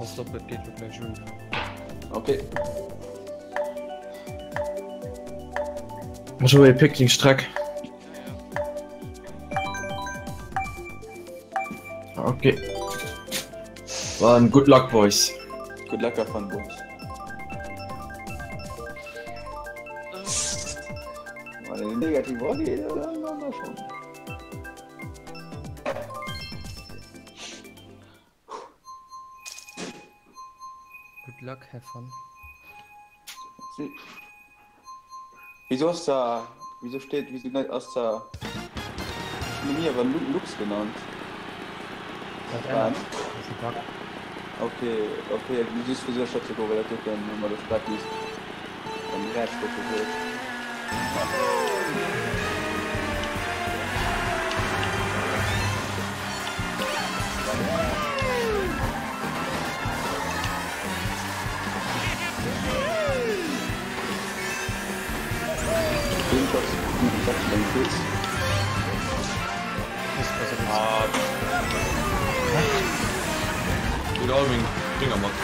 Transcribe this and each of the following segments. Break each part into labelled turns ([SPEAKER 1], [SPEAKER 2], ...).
[SPEAKER 1] Was doch das geht mit mir schon.
[SPEAKER 2] Okay.
[SPEAKER 3] So, ihr pickt den Strack. Okay. War ein Good Luck, Boys.
[SPEAKER 2] Good luck davon, Boys. War eine negative Woche, oder? Mal schauen.
[SPEAKER 1] Good luck, have fun.
[SPEAKER 2] Wieso hast du wieso nicht aus der Chemie aber Lux genannt?
[SPEAKER 1] Das ist ein Bug.
[SPEAKER 2] Okay, du siehst für sehr schätze, wo wir das dann mal das Blatt liest. Dann die Herzstücke wird.
[SPEAKER 3] Gut, Alvin, Finger macht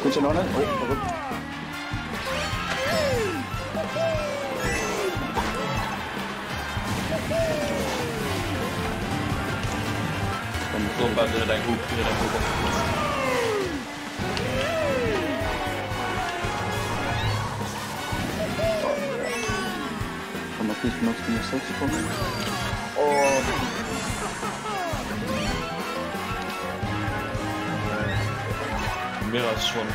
[SPEAKER 2] Kannst du noch nicht? Oh, verrückt.
[SPEAKER 3] So, wieder dein Hub, wieder dein Hub.
[SPEAKER 2] Kann man nicht benutzen, um das zu kommen. Oh.
[SPEAKER 3] Mehr als schon.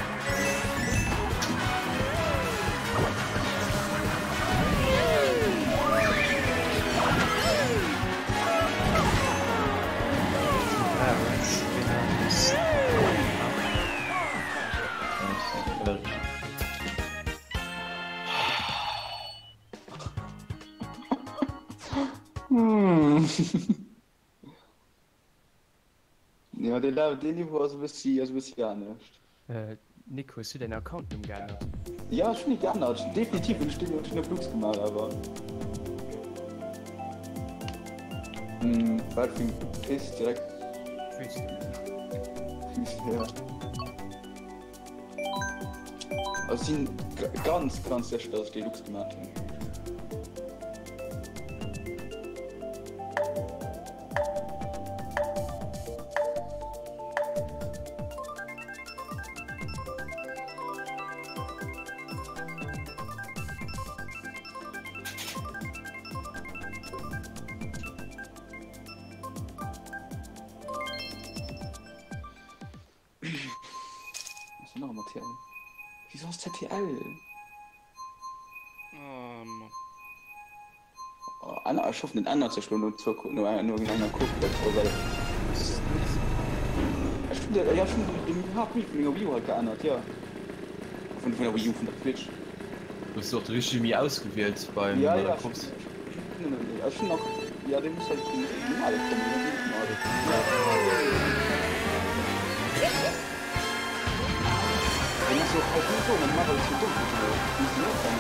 [SPEAKER 2] Ja, den Niveau also bis ja nicht.
[SPEAKER 1] Nico, hast du deinen Account umgeändert?
[SPEAKER 2] Ja, schon nicht geändert. Definitiv, ich stehe schon eine Bluts gemacht, aber. Badfing ist direkt.
[SPEAKER 1] Füße.
[SPEAKER 2] Ja. Also sind ganz sicher, dass ich die Lux gemacht habe. Noch mal TL. Wieso ist ZTL?
[SPEAKER 1] Mann.
[SPEAKER 2] Oh, Anna, ich hoffe, den anderen zu schlagen, nur einen guckt, weil. Ich finde, ja, schon, den hab ich von der Wii U halt geändert, ja. Von der Wii U, von der Twitch.
[SPEAKER 3] Du hast doch die Chemie ausgewählt beim
[SPEAKER 2] Ja,
[SPEAKER 3] Fuchs.
[SPEAKER 2] Ich finde noch, ja, den muss halt die normale kommen, wenn ich so auf den Ton, dann mache ich so dumm. Wie ist das denn?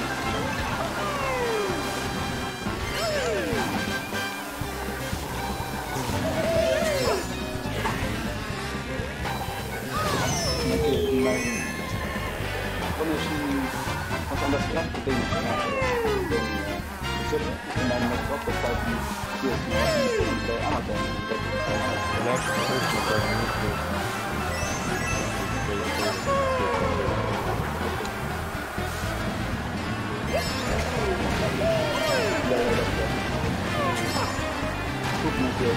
[SPEAKER 2] Okay, nein. Komm ich was an das Blatt denken. Ich bin dann noch drauf gefallen, hier ist noch bei Amazon. Guck mal hier.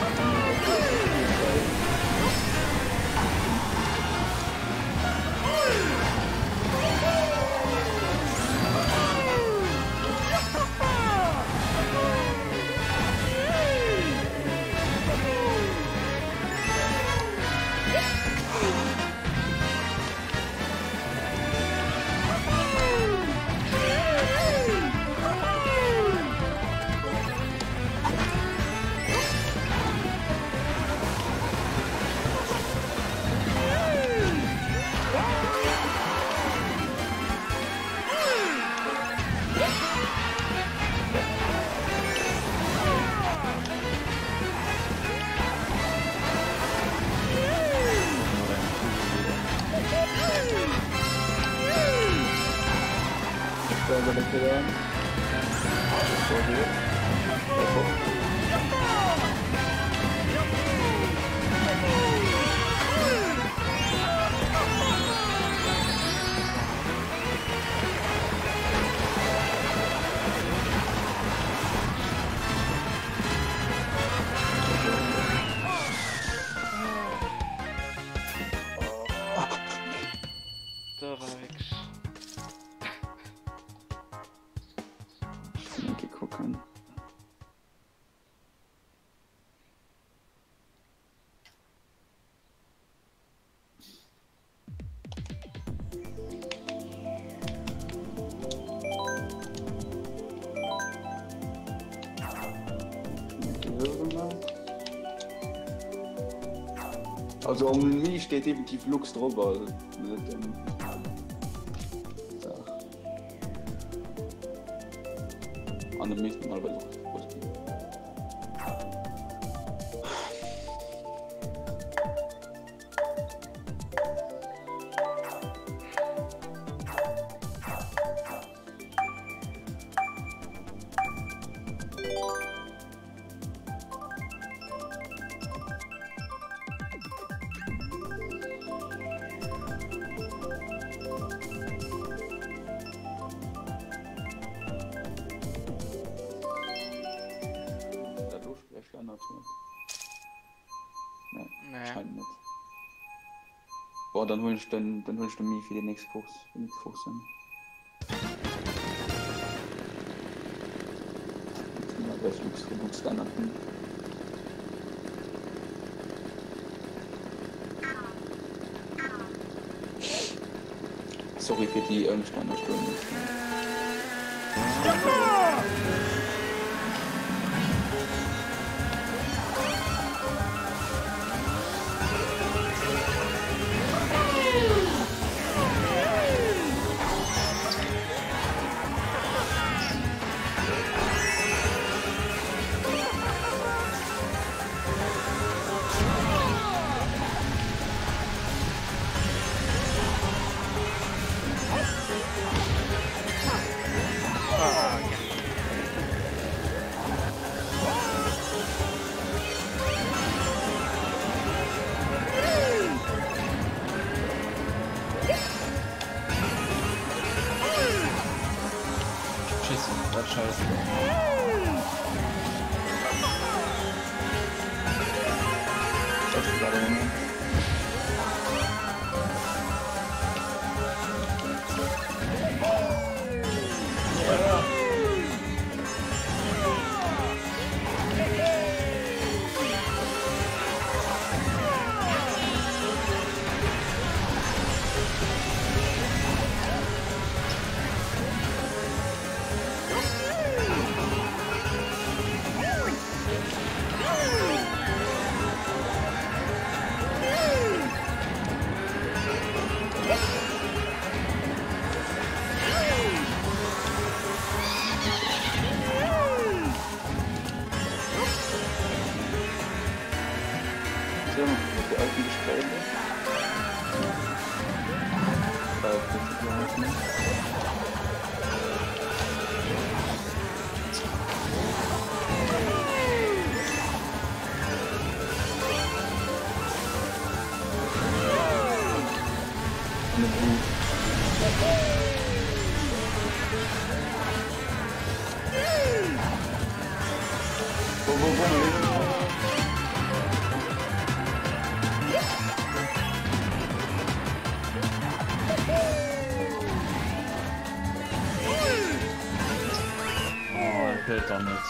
[SPEAKER 2] Pedal.
[SPEAKER 4] Der Rex.
[SPEAKER 2] Okay, gucken. Also um mich steht definitiv Lux drüber. An dem nächsten Mal bei Lux.
[SPEAKER 4] Nee.
[SPEAKER 2] Boah, dann hol ich mich für den nächsten Fuchs. Sind. Ja, bei Lux dann hatten. Sorry für die Standardstunde.
[SPEAKER 3] Scheiße.
[SPEAKER 2] Das ist gerade der Moment. Die alten Gespräche.
[SPEAKER 3] Fällt doch nicht.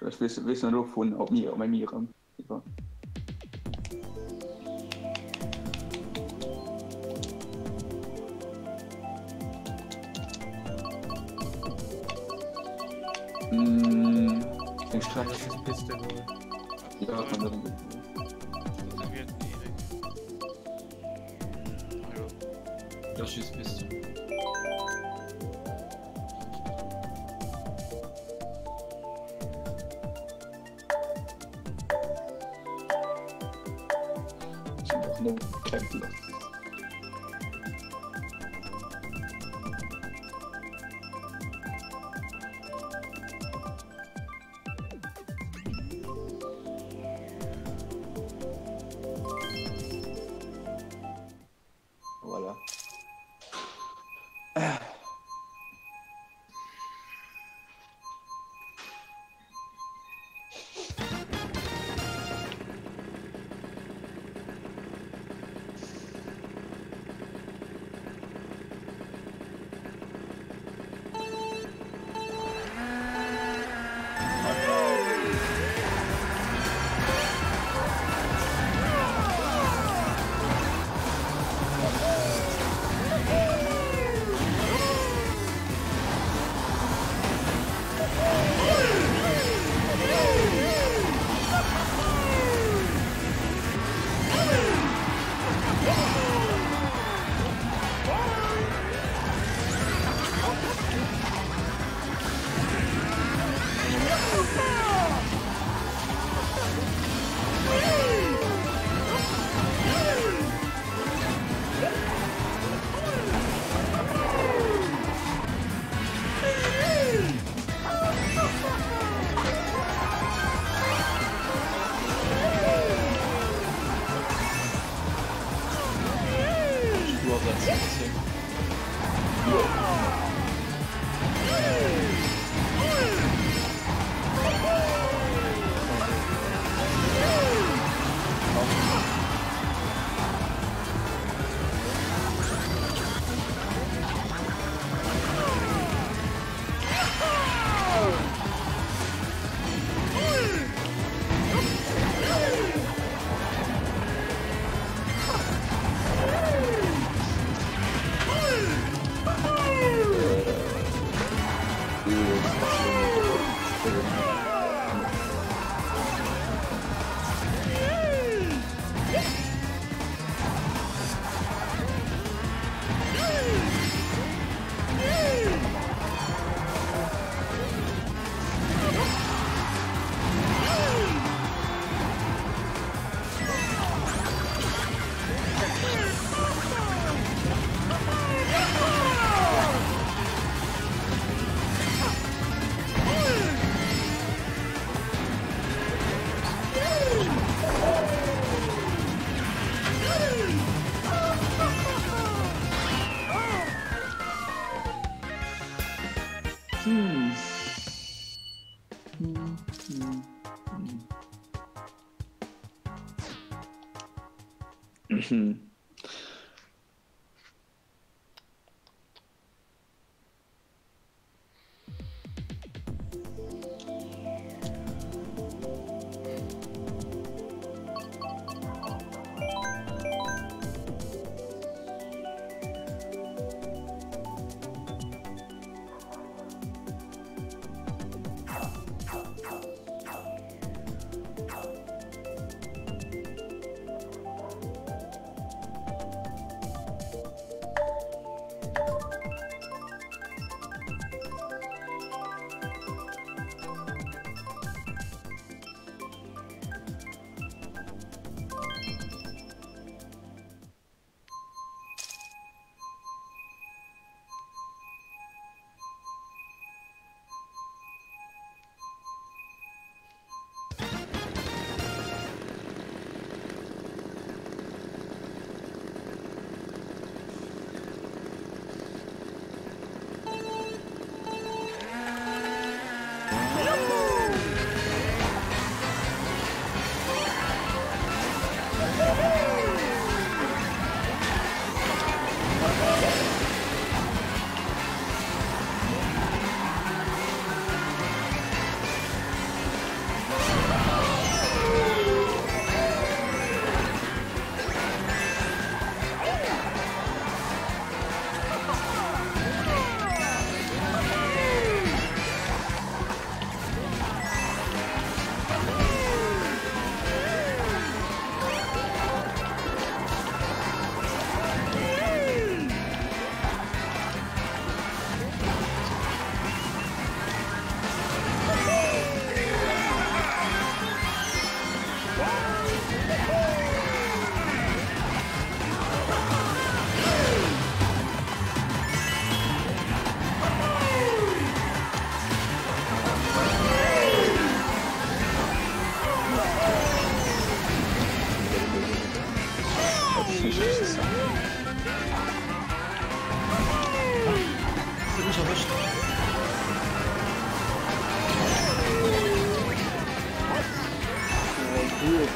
[SPEAKER 2] Ich weiß nur von auf mir, bei mir. Den Streich.
[SPEAKER 1] Das ist Piste wohl.
[SPEAKER 2] Ja, kann man
[SPEAKER 4] Das wird direkt.
[SPEAKER 3] Da schießt bist du.
[SPEAKER 2] Ich hab noch eine Krempel. Voilà.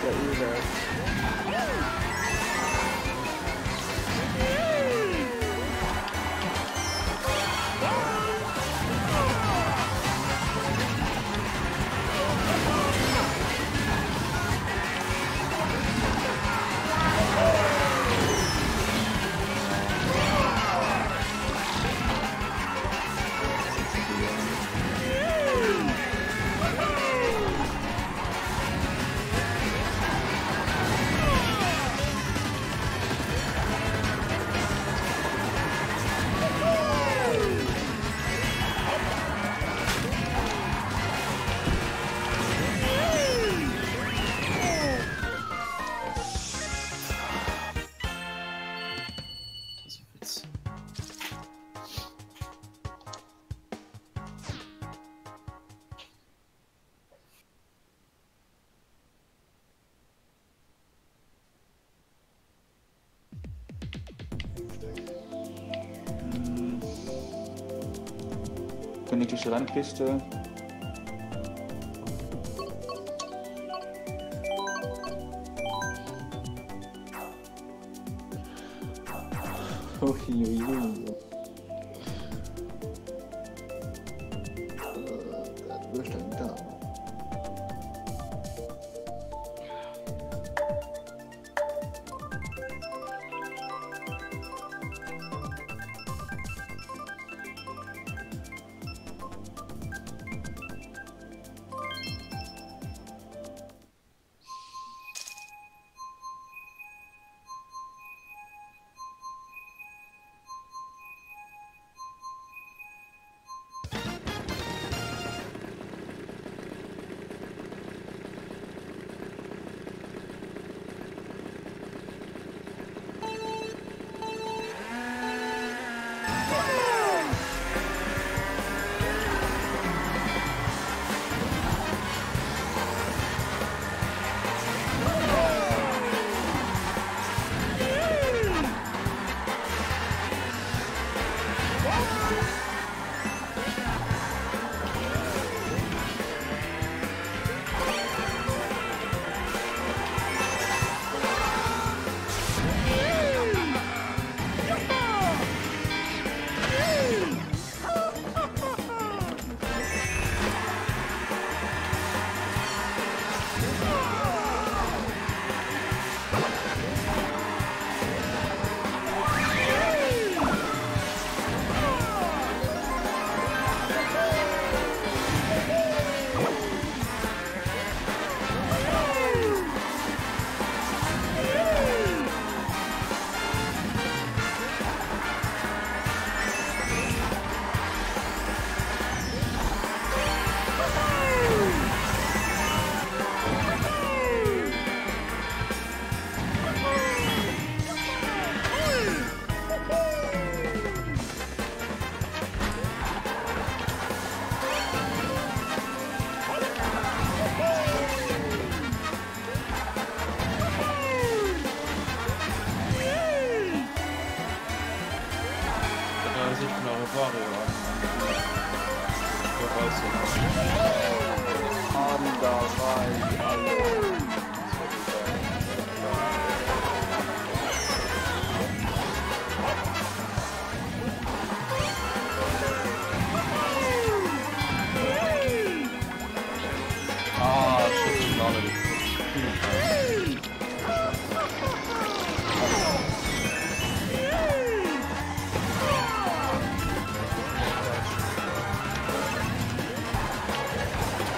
[SPEAKER 2] der Öle.
[SPEAKER 1] Das ist ein Witz.
[SPEAKER 2] Königliche Randkiste. Uiuiui. Wo ist denn da?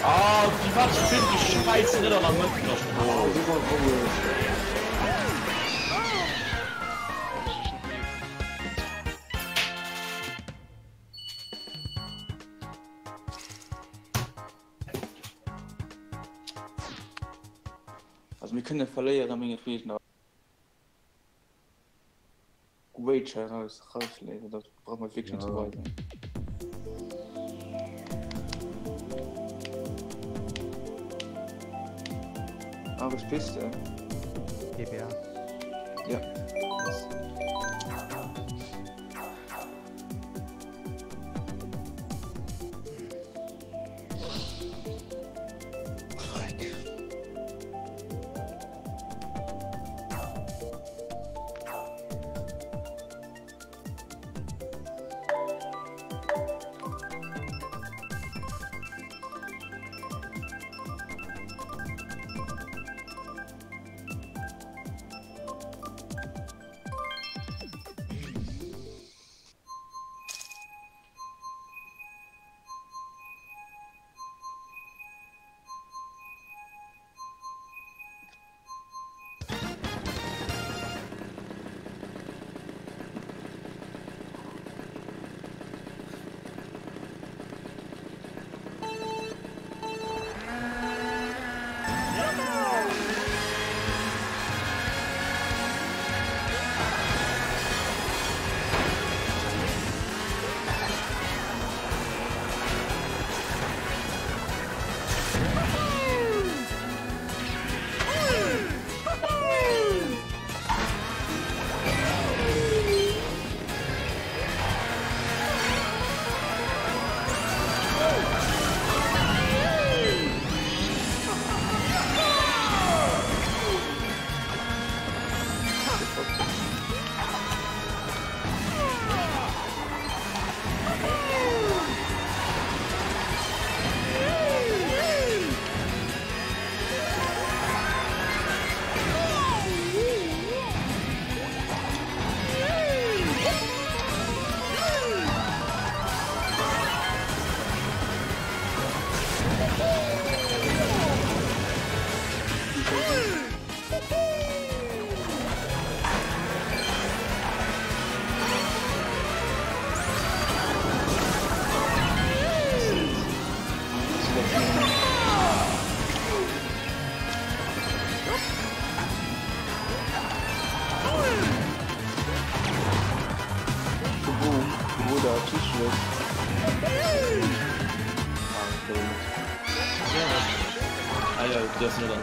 [SPEAKER 5] Ah, die was finde ich scheiße nicht daran mitgelassen.
[SPEAKER 2] Also wir können verlieren, meine Frieden. Wait, rauslesen, das brauchen wir wirklich zu weit. Ah, was bist du?
[SPEAKER 1] GBA.
[SPEAKER 2] Ja.
[SPEAKER 1] Yes.
[SPEAKER 5] Ja, das ist nur dann.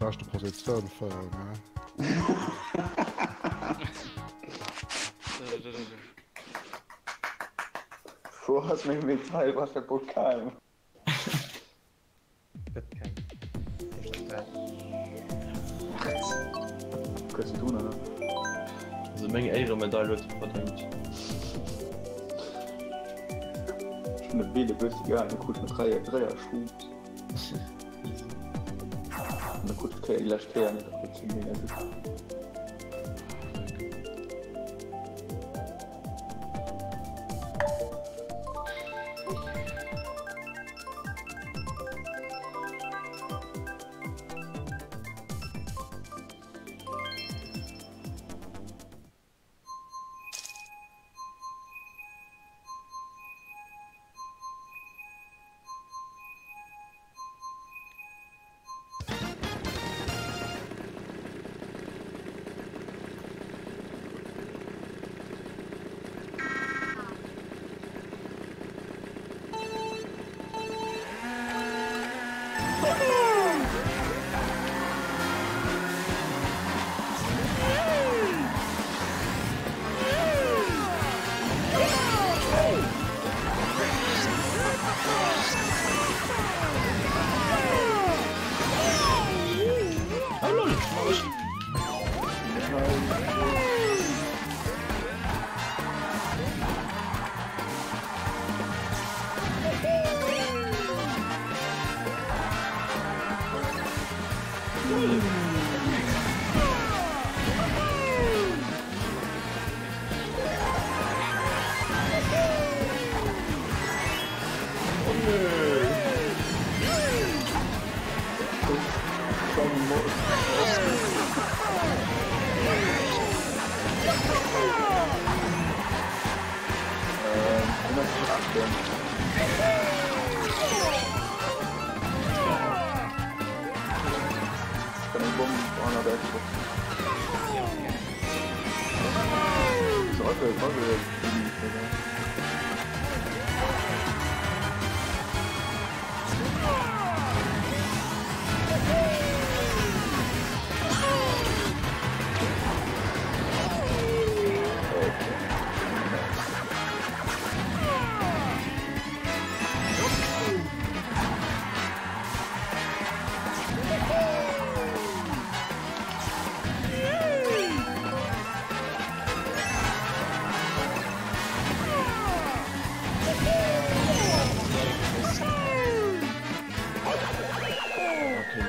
[SPEAKER 6] beste Position für, ne?
[SPEAKER 2] Du hast mich mit zwei Waffen Pokal.
[SPEAKER 1] Wird kein.
[SPEAKER 2] Kannst du tun, oder?
[SPEAKER 5] Also Menge ältere Medaille verdrängt.
[SPEAKER 2] eine Bele bist ja eine gute Dreier Schuh. Eine gute Kerne,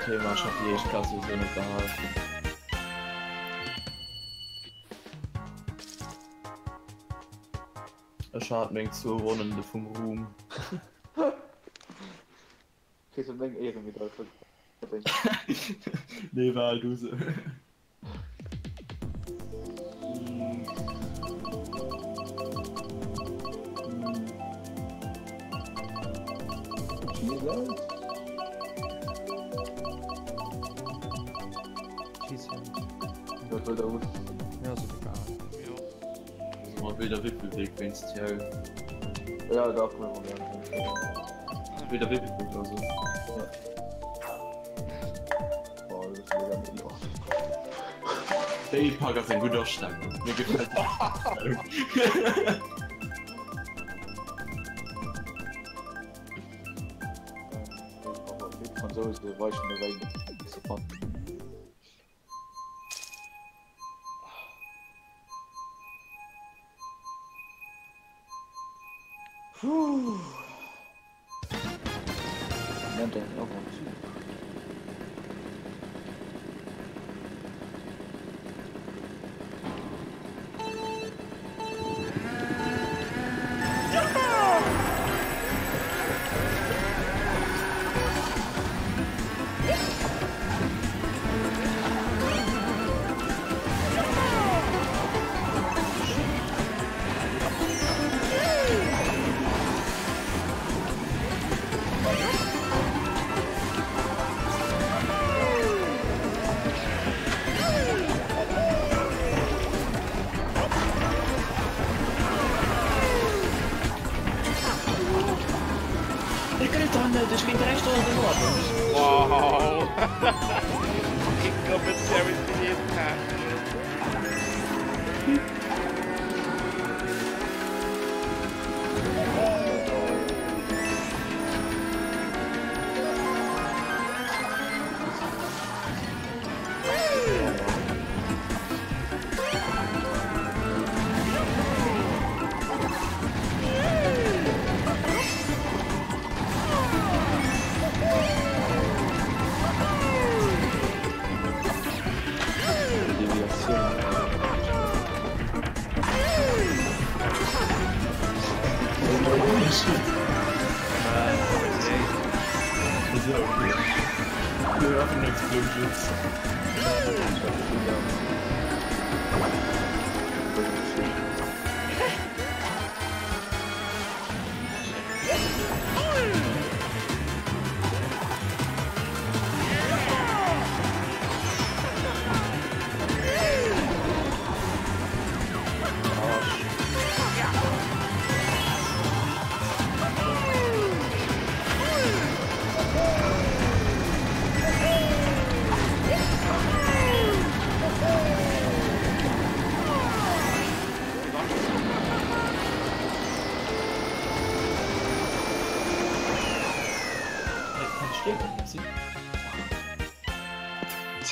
[SPEAKER 3] Thema schaffe ich klasse so nicht behalten. Er schadet mir zu Runnende vom Ruhm.
[SPEAKER 2] Kriegst du eine Ehre wieder?
[SPEAKER 3] Nee, weil du so.
[SPEAKER 2] Das wird gut.
[SPEAKER 1] Ja, so egal.
[SPEAKER 3] Man will der Wippelweg, wenn's ja.
[SPEAKER 2] Ja, darf man mal gerne.
[SPEAKER 3] Will der Wippelweg oder so.
[SPEAKER 2] Ja. Boah, das ist mega mega.
[SPEAKER 3] Daypark ist ein guter Stand. Mir gefällt das.
[SPEAKER 2] Von so ist der Weichen der Weide. Puh. Moment, der auch noch zu.
[SPEAKER 3] Dus ging er echt onder de water.
[SPEAKER 4] Wow! Ik kom met Terry in.
[SPEAKER 5] We're having explosions.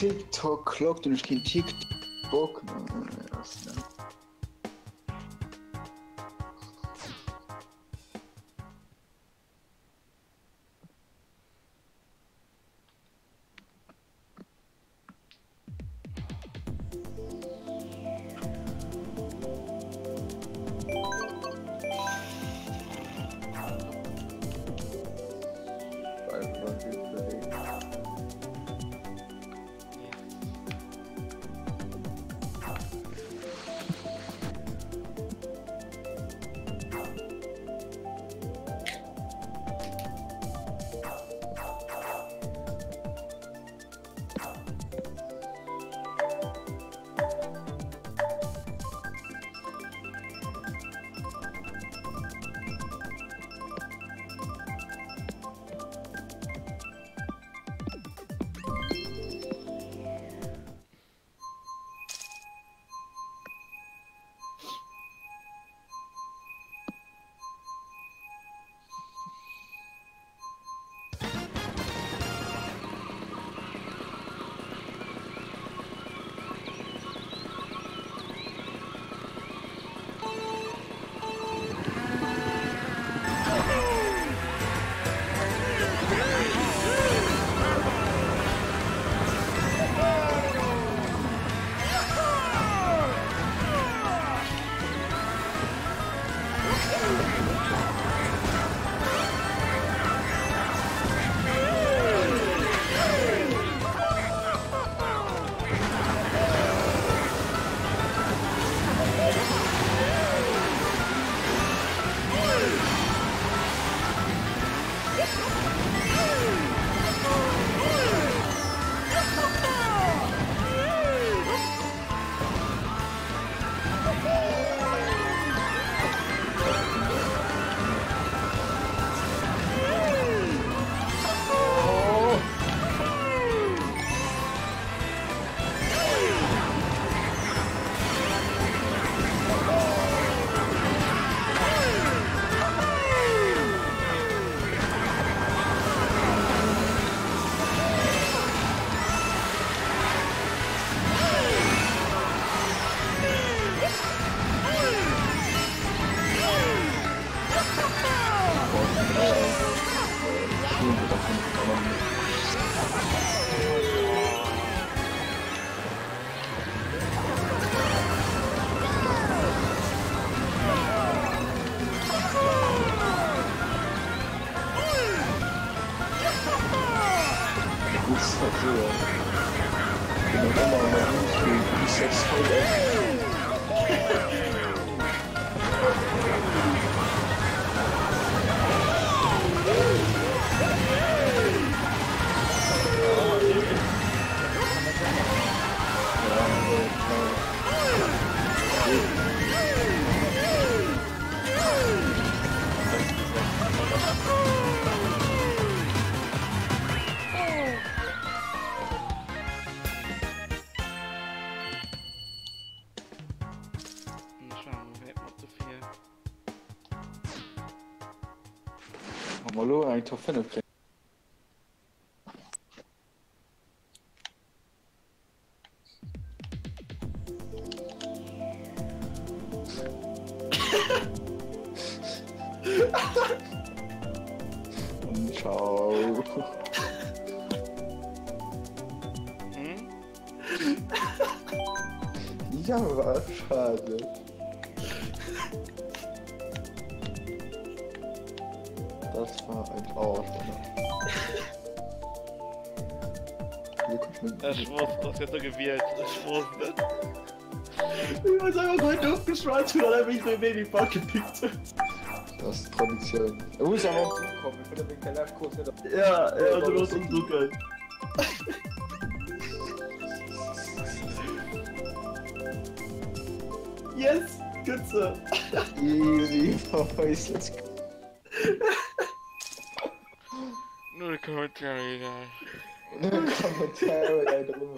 [SPEAKER 2] TikTok klockt und ich kein TikTok. Hallo, ein Top 5 kriegen. Und ciao. Ja, war schade. Das war ein Arsch, oder?
[SPEAKER 4] Ich wusste, das jetzt so gewählt. Ich wusste.
[SPEAKER 5] Ich weiß einfach mal durchgeschweizt, weil er mich so wenig Ball gepickt hat.
[SPEAKER 2] Das ist Tradition. Er muss aber auch umkommen, ich würde den Live-Kurs nicht.
[SPEAKER 5] Ja, du musst umdrücken. Yes, Kütze.
[SPEAKER 2] Easy, boys, let's go.
[SPEAKER 4] Nur Kommentare, egal.
[SPEAKER 2] Nur Kommentare da drum.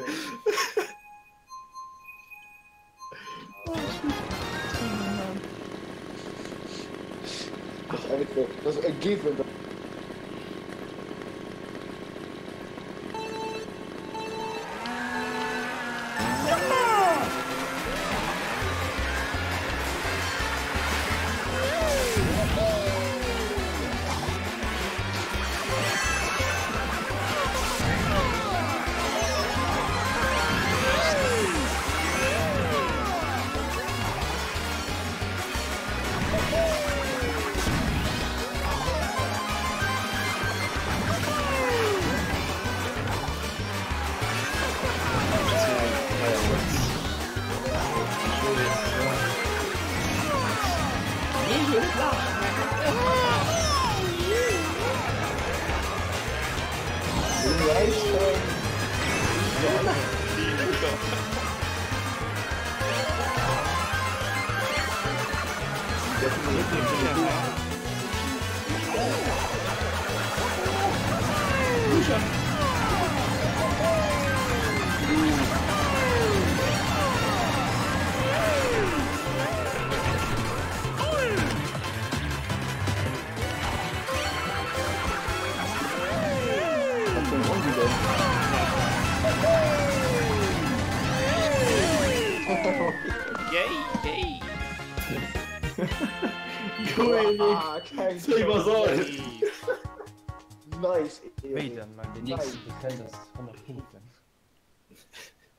[SPEAKER 2] Das ist ein Given.
[SPEAKER 4] Yay!
[SPEAKER 2] Kein
[SPEAKER 5] Sag mal so.
[SPEAKER 2] Nice.
[SPEAKER 1] Wait, dann mal den nächsten Defender ist 100 Punkte.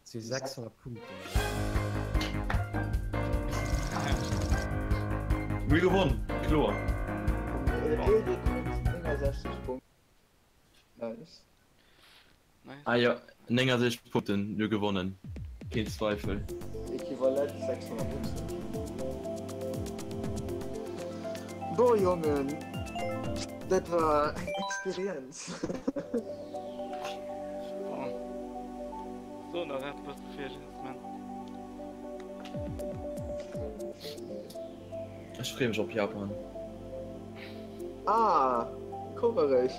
[SPEAKER 1] Zu 600 Punkte.
[SPEAKER 5] Wir gewonnen, klar.
[SPEAKER 2] 60 Punkte. Nice.
[SPEAKER 3] Ah ja, länger 60 Punkte, wir gewonnen. Kein Zweifel.
[SPEAKER 2] Äquivalent 600 Punkte. Boah, Jungen. Das war Experience.
[SPEAKER 4] So, das hat was gefehlt, man.
[SPEAKER 3] Ich freue mich auf Japan.
[SPEAKER 2] Ah, Coverage.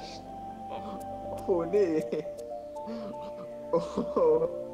[SPEAKER 2] Oh nee. Oh.